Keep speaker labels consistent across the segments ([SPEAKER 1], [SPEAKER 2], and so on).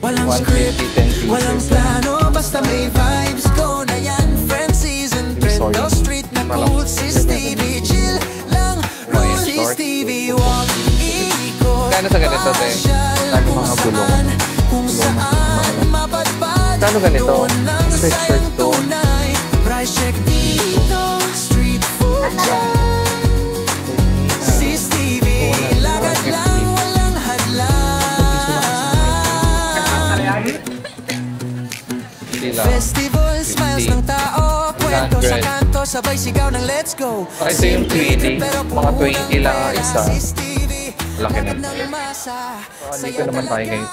[SPEAKER 1] Walang script,
[SPEAKER 2] 150, 10
[SPEAKER 1] walang
[SPEAKER 2] pieces.
[SPEAKER 1] plano, basta may vibes ko na yan. Friends season trend, the street na cool. Si Stevie chill lang, roll si Stevie walk. Ikot
[SPEAKER 2] Kano sa ganito, te? Kano mga bulong?
[SPEAKER 1] kung saan mapadpad.
[SPEAKER 2] Kano ganito?
[SPEAKER 1] Doon lang
[SPEAKER 2] Sweatshirt
[SPEAKER 1] sayang
[SPEAKER 2] to.
[SPEAKER 1] tunay. Price check dito, street food si Stevie, lagad lang, walang hadlang.
[SPEAKER 2] Hindi lang.
[SPEAKER 1] Festival, smiles ng tao, kwento sa
[SPEAKER 2] 100.
[SPEAKER 1] kanto, sabay sigaw ng let's go.
[SPEAKER 2] Ah, ito yung 20. Mga 20 lang ang isa. Laki na. Dito naman tayo ngayon.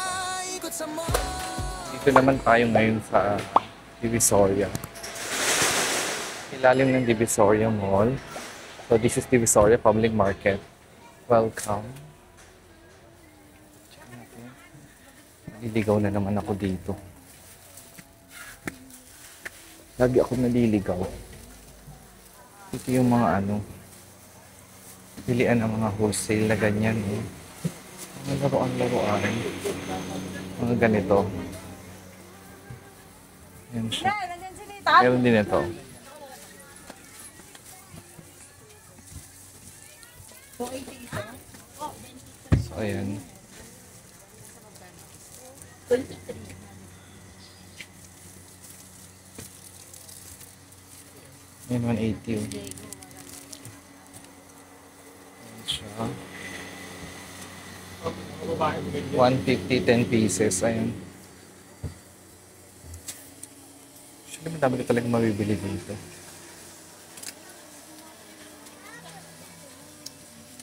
[SPEAKER 2] Dito naman tayo ngayon sa Divisoria. Ilalim ng Divisoria Mall. So this is Divisoria Public Market. Welcome. Naliligaw na naman ako dito. Lagi ako naliligaw. Ito yung mga pilian ng mga wholesale na ganyan. Mga laruan-laruan. Mga ganito. Yan siya. Meron din ito. So, ayan. Yan, 180. Yan siya. 150, 10 pieces. Ayan. Actually, madami ka talagang mabibili dito.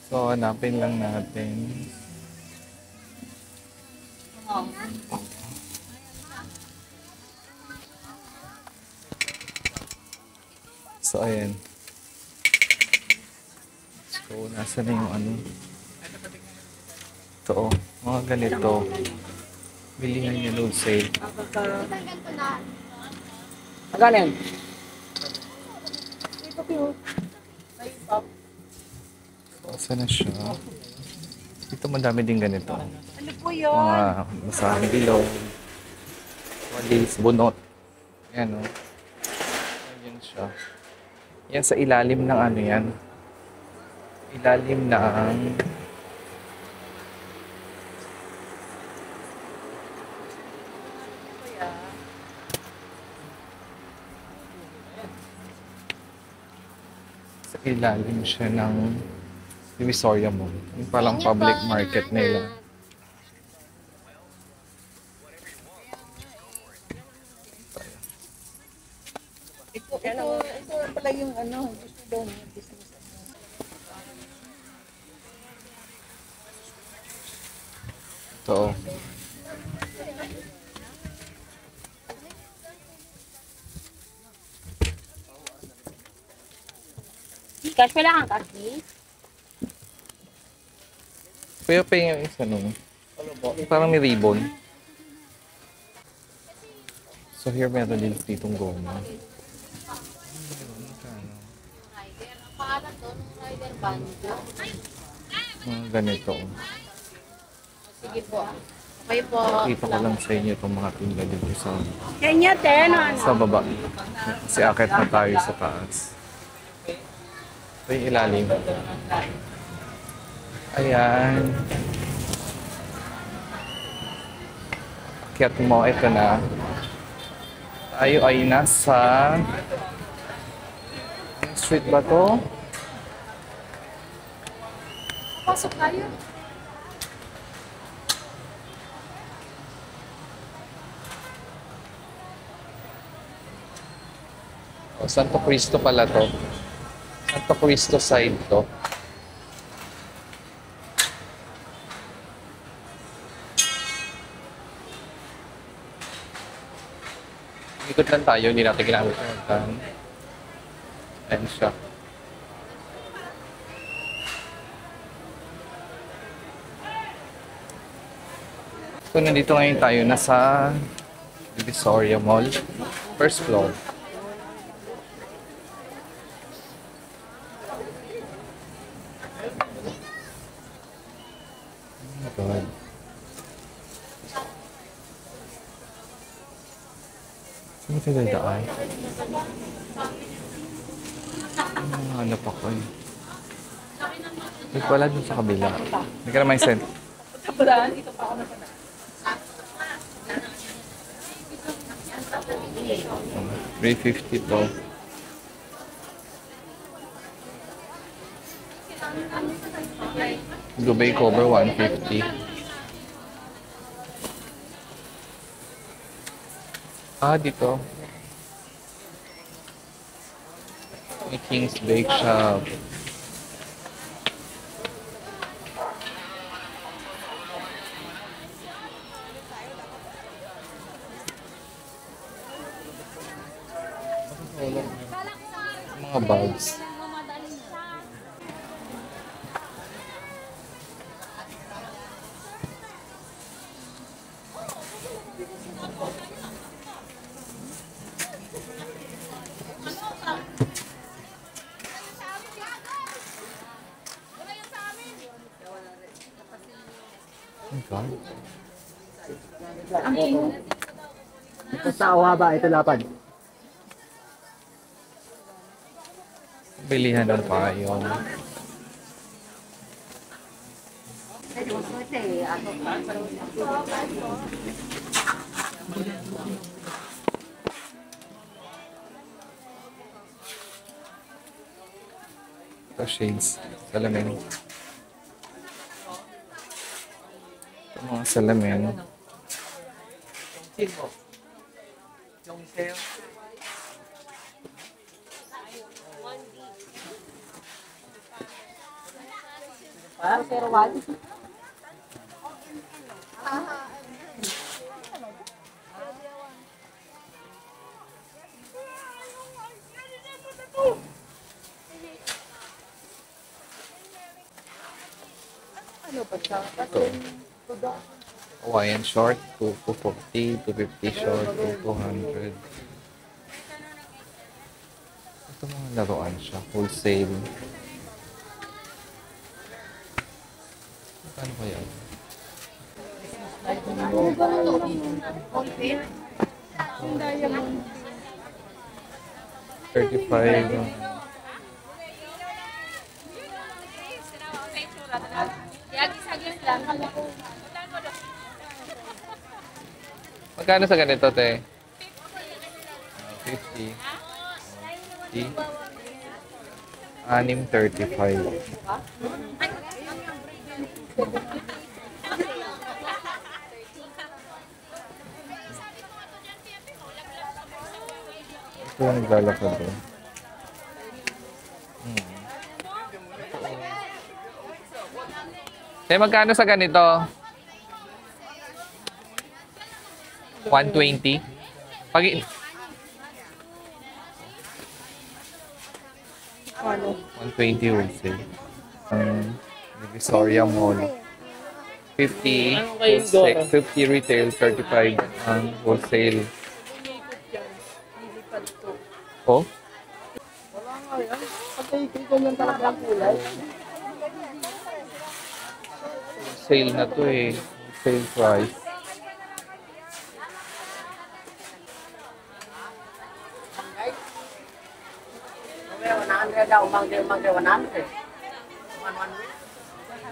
[SPEAKER 2] So, hanapin lang natin. So, ayan. So, nasa na yung Ito, mga ganito. Bilihan niyo load sale.
[SPEAKER 3] Magaling.
[SPEAKER 2] So, na siya. Dito madami din ganito.
[SPEAKER 3] Ano po yun?
[SPEAKER 2] Mga masahang bilog. Walis, bunot. Ayan, o. Ayan siya. Yan sa ilalim ng yan. Ilalim ng sa ilalim siya ng Divisoria Mall. Yung palang public market nila.
[SPEAKER 3] Ito pala yung gusto daw ng business.
[SPEAKER 2] Ito.
[SPEAKER 4] Cash pala kang cash,
[SPEAKER 2] Kuya, pahinga yung isa nung. Parang may ribbon. So here meron din ditong goma.
[SPEAKER 4] Ang pangalan doon, rider band.
[SPEAKER 2] Mga ganito.
[SPEAKER 4] Sige po. Okay po.
[SPEAKER 2] Kita ko lang sa inyo itong mga tinda dito sa
[SPEAKER 4] Kanya, ten.
[SPEAKER 2] sa baba. Kasi akit na tayo sa taas. Ito yung ilalim. Ayan. Akyat mo, ito na. Tayo ay nasa... Anong street ba to?
[SPEAKER 4] Pasok tayo.
[SPEAKER 2] O, Santo Cristo pala to. Santo Cristo side to. Ikot lang tayo, hindi natin ginamit yung tan. Ayan siya. So, nandito ngayon tayo, nasa Divisoria Mall, first floor. Oh my God. Ano sila daan? Hanap ako eh. Wait, wala dun sa kabila. Hindi ka naman send.
[SPEAKER 3] Kapadaan, dito pa ako na pala.
[SPEAKER 2] 350 to. Dubai cover 150. Ah, dito. May King's Bake Shop. Mga bags. Oh my God.
[SPEAKER 5] Ito sa Awaba, ito lapad.
[SPEAKER 2] Bilihan ng payong. Ito shades. Salamin. Ito mga salamin.
[SPEAKER 3] Ano ba siya?
[SPEAKER 2] Ito. Hawaiian short, 240, 250 short, 200. Ito mga laruan siya, wholesale. Ano kaya?
[SPEAKER 3] Yung diamond.
[SPEAKER 2] 35. Magkano sa ganito, te? 50. 50. 6.35. Ito yung naglalakad doon. Te, magkano sa ganito? 120. Pag
[SPEAKER 3] Ano?
[SPEAKER 2] 120 wholesale. Divisoria Mall. 50 wholesale, 50 retail, 35 wholesale. Oh?
[SPEAKER 5] Wala nga yan. Pagkaikitin yung talaga ang kulay.
[SPEAKER 2] Sale na to eh. Sale price.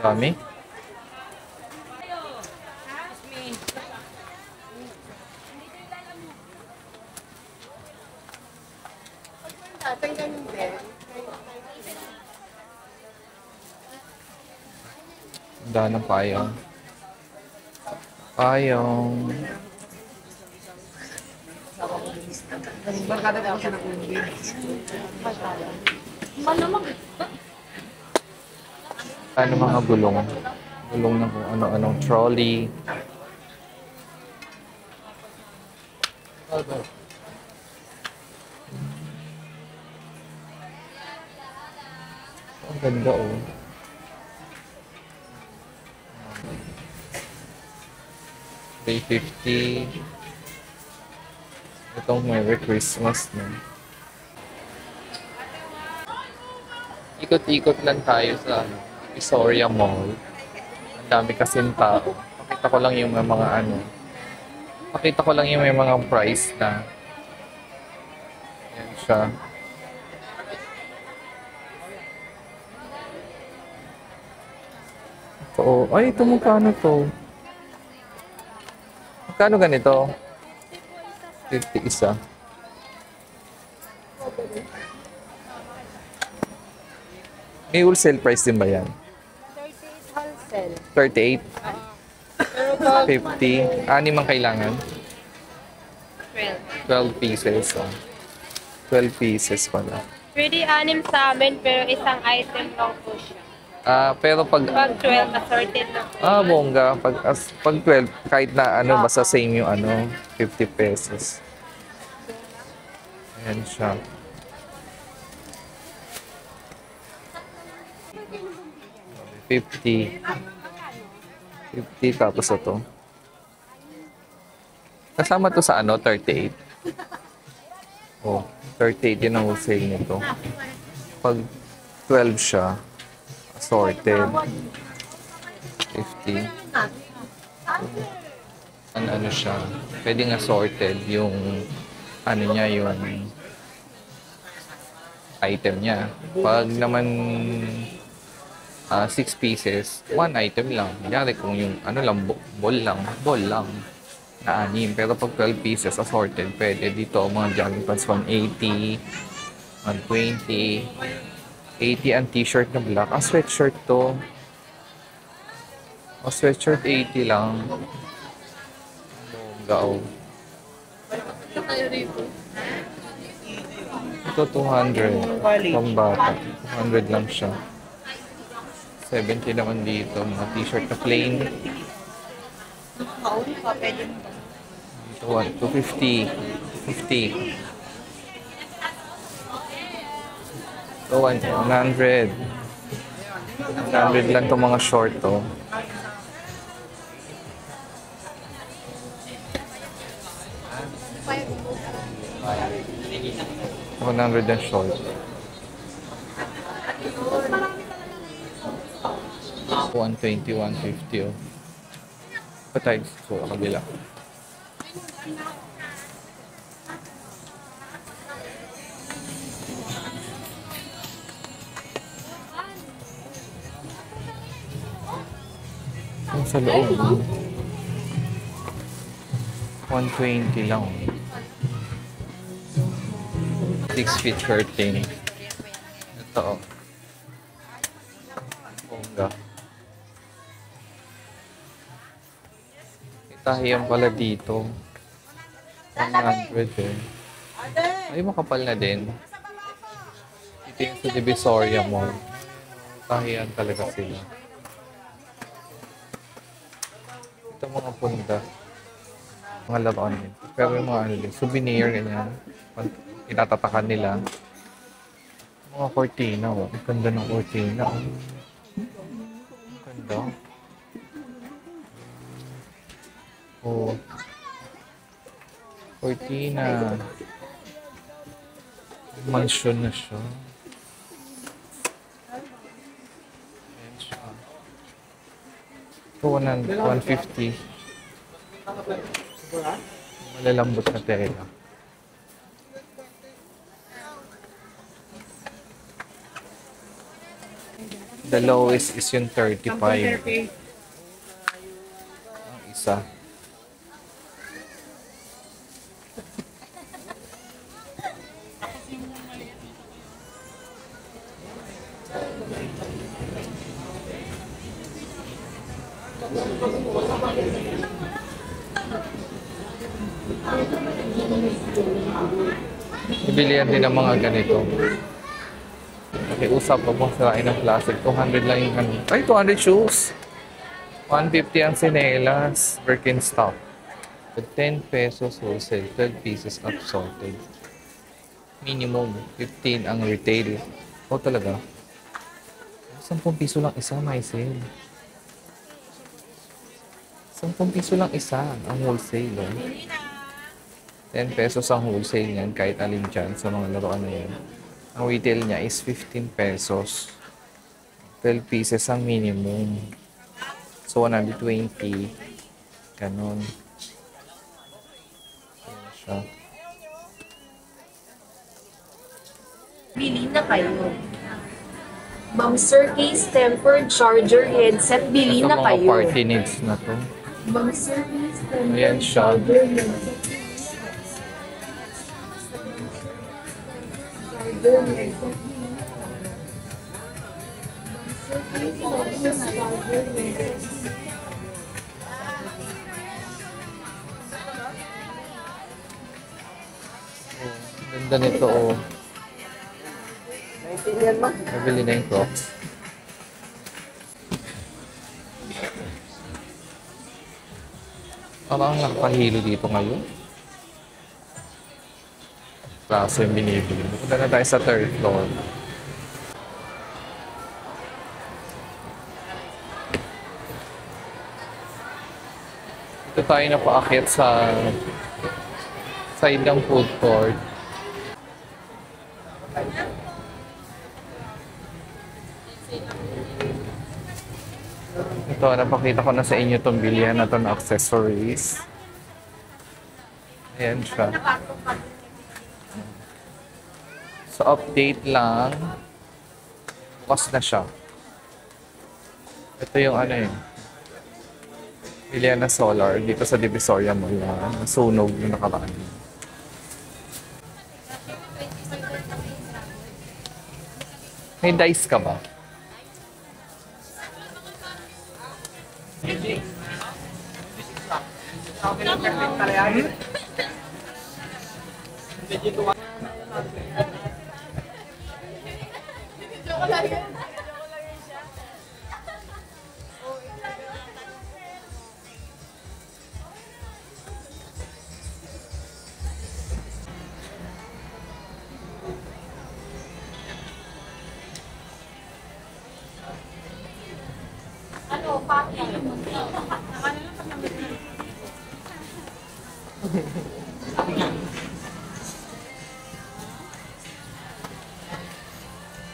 [SPEAKER 2] Dami. Daan ng payong. Payong. Ano mga gulong? Gulong ng kung ano-anong trolley. Ang ganda oh. $350. Itong Merry Christmas na. Ikot-ikot lang tayo sa Divisoria Mall. Ang dami kasing tao. Pakita ko lang yung may mga price na siya. Ito, ay, ito magkano to? Magkano ganito? 50 isa. May wholesale price din ba yan?
[SPEAKER 4] 38 wholesale.
[SPEAKER 2] 38? 50? Anim ang kailangan? 12 pieces. Oh. 12 pieces pala.
[SPEAKER 4] Pwede anim sa amin, pero isang item lang po siya.
[SPEAKER 2] Pero pag...
[SPEAKER 4] Pag 12, assorted na po.
[SPEAKER 2] Bongga. Pag 12, kahit na ano, basta same yung ano, 50 pesos. Ayan siya. $50. 50 tapos ito. Kasama to sa ano, 38. Oh, 38 yun ang wholesale nito. Pag 12 siya, assorted. 50. Ano siya, pwedeng assorted yung ano niya, yung item niya. Pag naman 6 pieces, 1 item lang. Kunyari kung yung ano lang, ball lang na 6. Pero pag 12 pieces assorted, pwede dito mga jogging pants 180, 120, 80 ang t-shirt na black. Sweatshirt to. Sweatshirt 80 lang. Bongga. Ito 200. Pambata. 200 lang siya. 70 naman dito. Mga t-shirt na plain. Ito 250. 50. Ito 100. 100 lang itong mga short to. $100 na short. 120, 150 oh. Patay sa kabila. Ang sa loob. 120 lang. 6 feet curtain. Ito oh. Bongga. Itahiyan pala dito. 100 eh. Ay, makapal na din. Ito yung sa Divisoria Mall. Tahiyan talaga sila. Ito mga punda. Mga laruan din. Pero yung mga ano din, souvenir, ganyan. Tinatatakan nila. Mga cortina, oh. Ang ganda ng cortina, oh. Ang ganda. Oh. Cortina. Mansion na siya. Ayan siya. Ito 150. Malalambot na tela. The lowest is yung 35. Ang isa. Ibilihan din ang mga ganito. Nakiusap pa po sa ng plastic. 200 lang yung ano. Ay, 200 shoes. 150 ang sinelas. Birkenstock. With 10 pesos wholesale. 12 pieces upsorted. Minimum 15 ang retail. O talaga? 10 piso lang isa, may sale. 10 piso lang isa ang wholesale. Oh. 10 pesos ang wholesale niyan kahit alin dyan sa mga laruan na yan. Ang retail niya is 15 pesos. 12 pieces ang minimum. So, 120. Ganon. Ayan siya.
[SPEAKER 6] Bili na kayo. Bouncer case, tempered charger, headset, bili
[SPEAKER 2] Ito
[SPEAKER 6] na
[SPEAKER 2] mga
[SPEAKER 6] kayo.
[SPEAKER 2] party needs na to.
[SPEAKER 6] Bouncer case,
[SPEAKER 2] Ayan
[SPEAKER 6] tempered
[SPEAKER 2] siya.
[SPEAKER 6] charger, headset. Charger, headset.
[SPEAKER 2] Ganda nito, oh.
[SPEAKER 5] Naintindihan mo?
[SPEAKER 2] Nabili na yung Crocs. Parang nakapahilo dito ngayon. Klase yung binibili. Punta na tayo sa third floor. Dito tayo na paakyat sa side ng food court. Ito, napakita ko na sa inyo itong bilihan na ito na accessories. Ayan siya. So, update lang. Bukas na siya. Ito yung ano eh. Bilihan na solar dito sa Divisoria Mall. Nasunog yung nakaraan. May dice ka ba?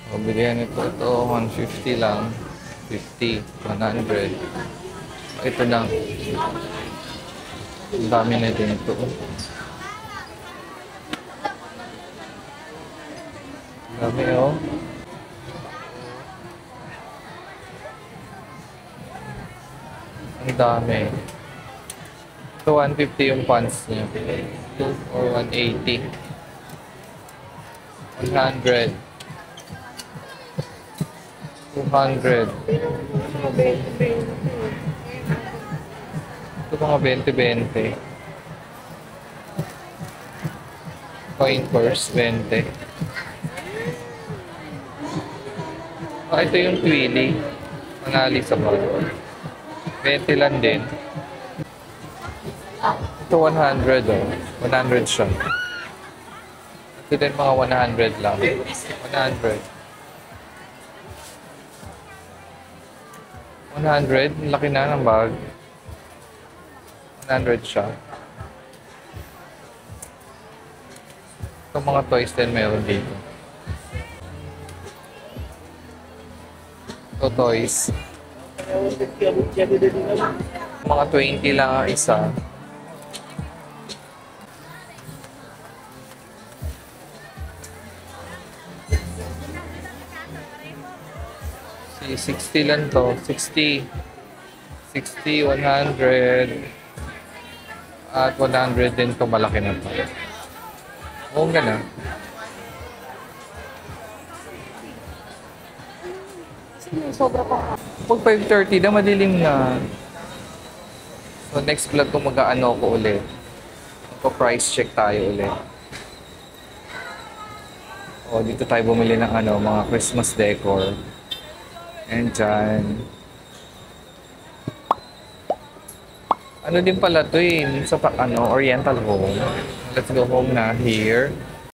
[SPEAKER 2] O, bilihan ito. Ito, 150 lang. 50, 100. Ito na. Ang dami na din ito. Ang dami, oh. Ang dami. Ito, 150 yung pants niya. Or 180. 100. 200. Ito mga 20-20. Coin purse, 20. Ito yung Twilly. Manali sa bag. 20 lang din. Ito 100 oh. 100 siya. Ito din mga 100 lang. 100. 100, laki na ng bag. 100 siya. Itong mga toys din meron dito. Ito toys. Mga 20 lang ang isa. Si 60 lang to. 60. 60, 100. At 100 din to. Malaki na to. Oo nga na. Pag 5:30 na, madilim na. So next vlog kung mag-ano ko ulit. Magpa-price check tayo ulit. O, dito tayo bumili ng ano, mga Christmas decor. And dyan. Ano din pala to eh, sa ano, Oriental Home. Let's go home na here.